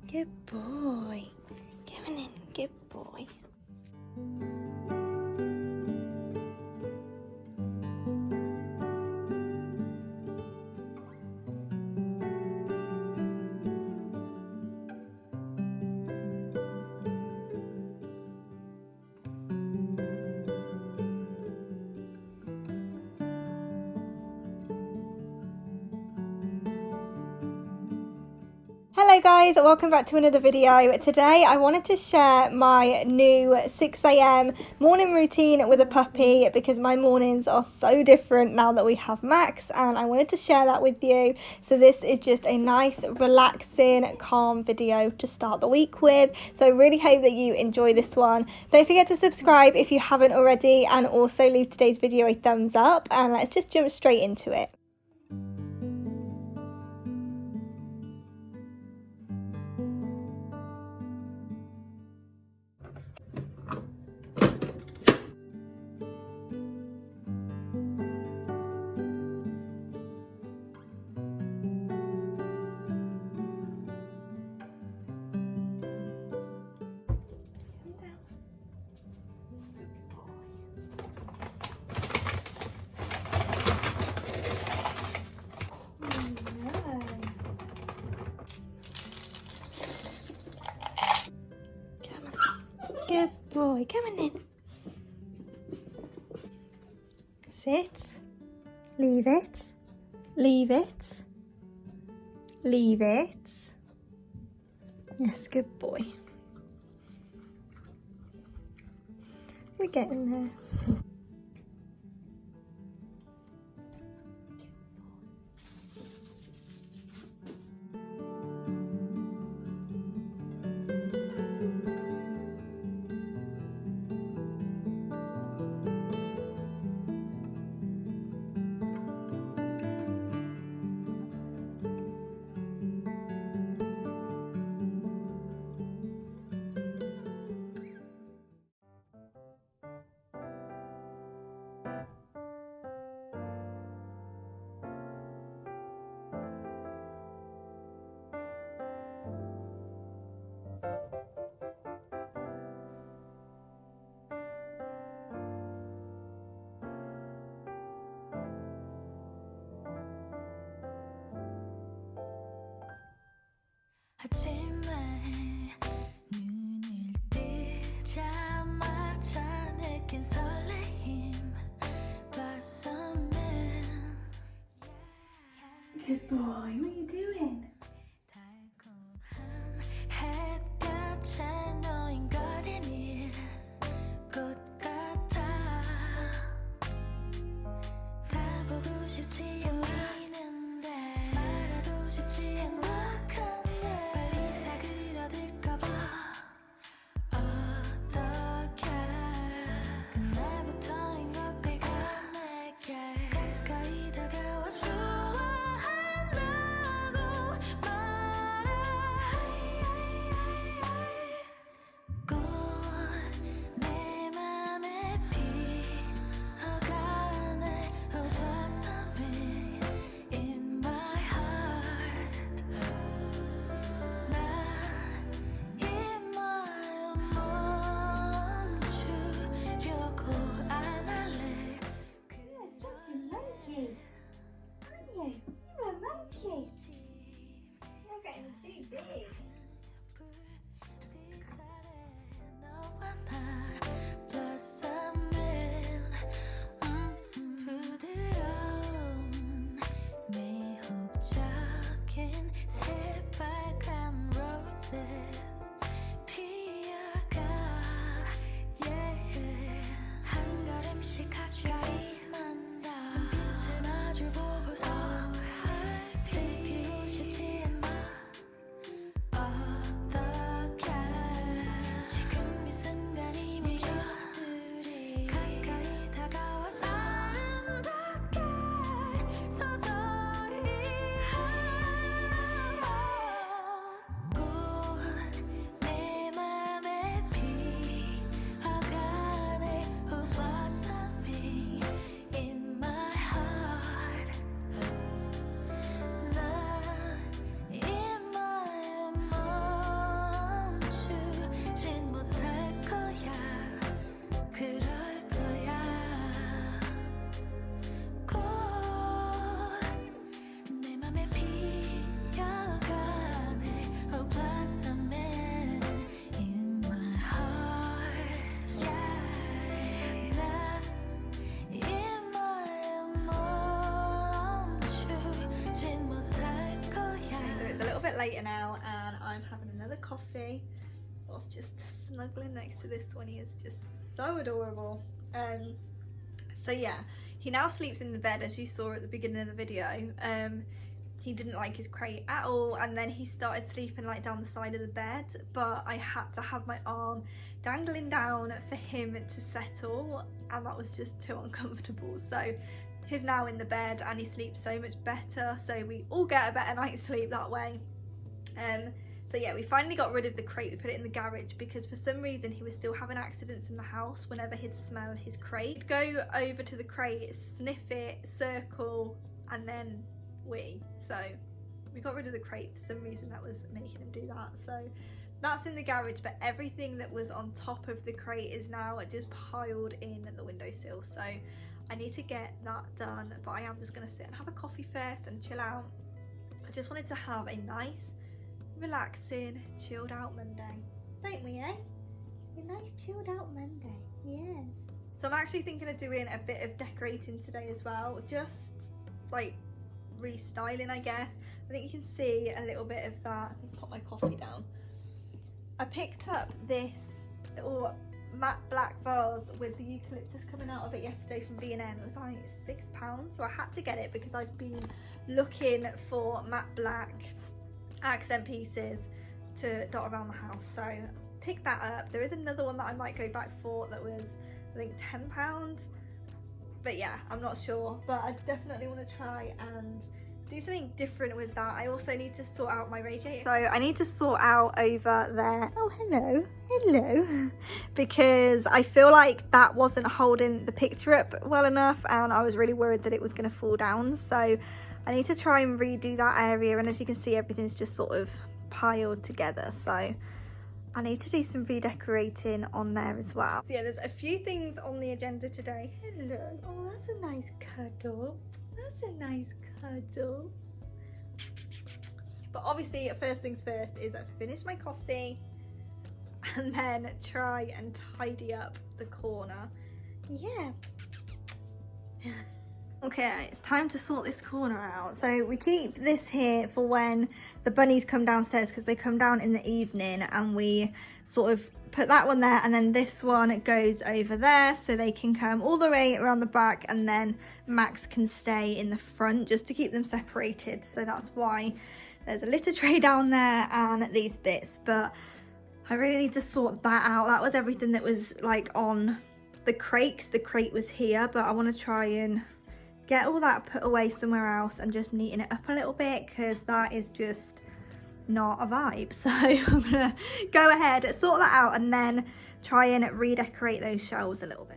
Good boy. Come on in, good boy. Hello guys, welcome back to another video. Today I wanted to share my new 6 a.m. morning routine with a puppy because my mornings are so different now that we have Max, and I wanted to share that with you. So this is just a nice, relaxing, calm video to start the week with. So I really hope that you enjoy this one. Don't forget to subscribe if you haven't already, and also leave today's video a thumbs up, and let's just jump straight into it. Good boy, come on in. Sit. Leave it. Leave it. Leave it. Yes, good boy. We're getting there. 아침에 눈을 뜨자마자 느낀 설레임 blossomin'. Good boy, what are you doing? 달콤한 햇볕에 노인거리는 꽃 같아. 다 보고 싶지 않는데 말하고 싶지 않아. later now and I'm having another coffee whilst just snuggling next to this one. He is just so adorable. So yeah, he now sleeps in the bed as you saw at the beginning of the video. He didn't like his crate at all, and then he started sleeping like down the side of the bed, but I had to have my arm dangling down for him to settle, and that was just too uncomfortable. So he's now in the bed and he sleeps so much better, so we all get a better night's sleep that way. So yeah, we finally got rid of the crate. We put it in the garage because for some reason he was still having accidents in the house whenever he'd smell his crate. Go over to the crate, sniff it, circle, and then wee. So we got rid of the crate. For some reason that was making him do that. So that's in the garage, but everything that was on top of the crate is now just piled in the windowsill. So I need to get that done, but I am just going to sit and have a coffee first and chill out. I just wanted to have a nice, relaxing, chilled out Monday, don't we, eh? A nice chilled out Monday, yes. So I'm actually thinking of doing a bit of decorating today as well, just like restyling, I guess. I think you can see a little bit of that. Let me put my coffee down. I picked up this little matte black vase with the eucalyptus coming out of it yesterday from B&M. It was like £6, so I had to get it because I've been looking for matte black accent pieces to dot around the house, so pick that up. There is another one that I might go back for that was I think £10, but yeah, I'm not sure, but I definitely want to try and do something different with that. I also need to sort out my radiator, so I need to sort out over there. Oh, hello because I feel like that wasn't holding the picture up well enough and I was really worried that it was going to fall down, so I need to try and redo that area, and as you can see everything's just sort of piled together, so I need to do some redecorating on there as well. So yeah, there's a few things on the agenda today. Hello. Oh, that's a nice cuddle. That's a nice cuddle. But obviously first things first is finish my coffee and then try and tidy up the corner. Yeah. Okay, it's time to sort this corner out. So we keep this here for when the bunnies come downstairs because they come down in the evening, and we sort of put that one there, and then this one goes over there so they can come all the way around the back, and then Max can stay in the front just to keep them separated. So that's why there's a litter tray down there and these bits, but I really need to sort that out. That was everything that was like on the crate, 'cause the crate was here, but I want to try and get all that put away somewhere else and just neaten it up a little bit because that is just not a vibe. So I'm gonna go ahead, sort that out, and then try and redecorate those shelves a little bit.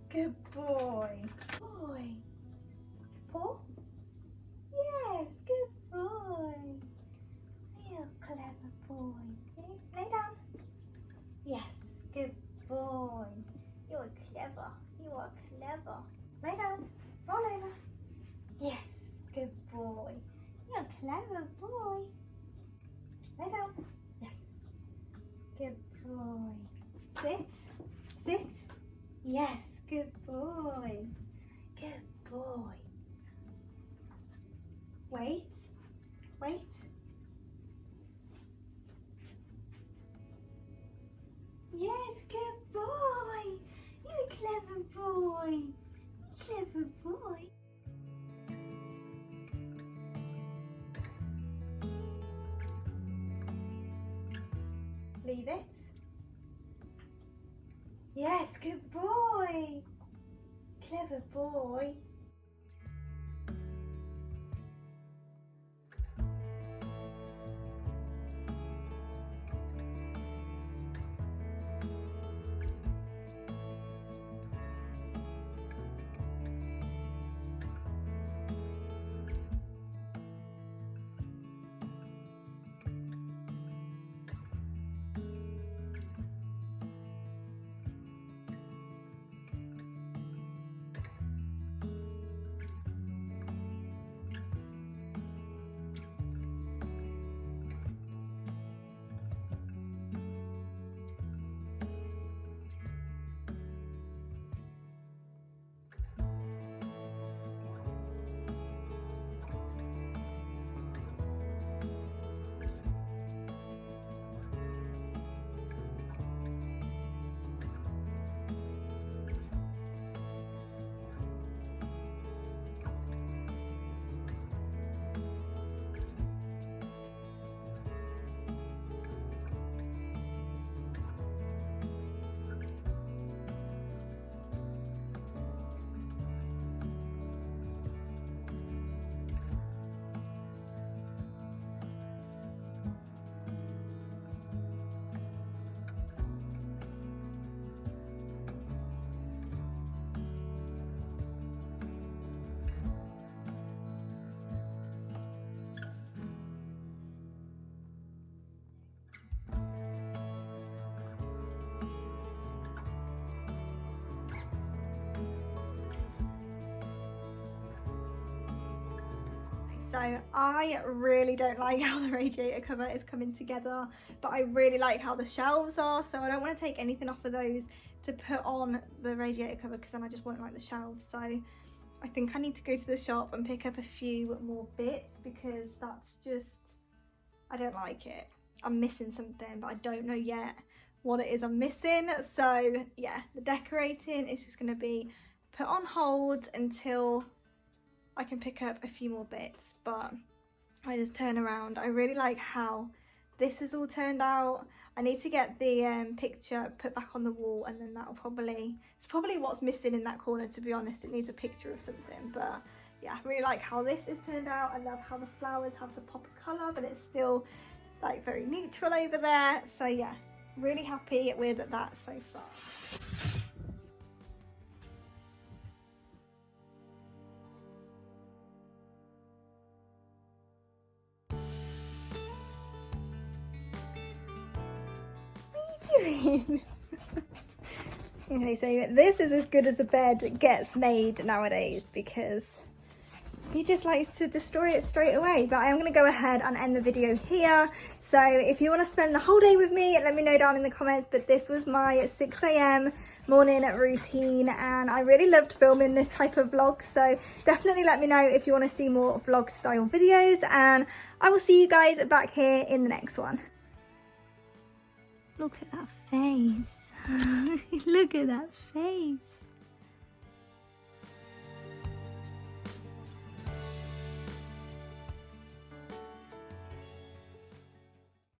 Good boy. Boy. Paw? Yes, good boy. You're a clever boy. Okay, lay down. Yes, good boy. You're clever. You are clever. Lay down. Roll over. Yes, good boy. You're a clever boy. Lay down. Yes. Good boy. Sit. Sit. Yes. Good boy. Good boy. Wait. Wait. Yes, good boy. You're a clever boy. Clever boy. Leave it. Yes, good boy. Clever boy. So I really don't like how the radiator cover is coming together, but I really like how the shelves are, so I don't want to take anything off of those to put on the radiator cover because then I just won't like the shelves. So I think I need to go to the shop and pick up a few more bits because that's just, I don't like it. I'm missing something, but I don't know yet what it is I'm missing. So yeah, the decorating is just going to be put on hold until I can pick up a few more bits. But I just turn around, I really like how this has all turned out. I need to get the picture put back on the wall, and then that'll probably, it's probably what's missing in that corner, to be honest. It needs a picture of something, but yeah, I really like how this has turned out. I love how the flowers have the pop of colour, but it's still like very neutral over there. So yeah, really happy with that so far. Okay, so this is as good as the bed gets made nowadays because he just likes to destroy it straight away. But I am going to go ahead and end the video here. So if you want to spend the whole day with me, let me know down in the comments. But this was my 6 a.m. morning routine, and I really loved filming this type of vlog. So definitely let me know if you want to see more vlog style videos, and I will see you guys back here in the next one. Look at that face. Look at that face.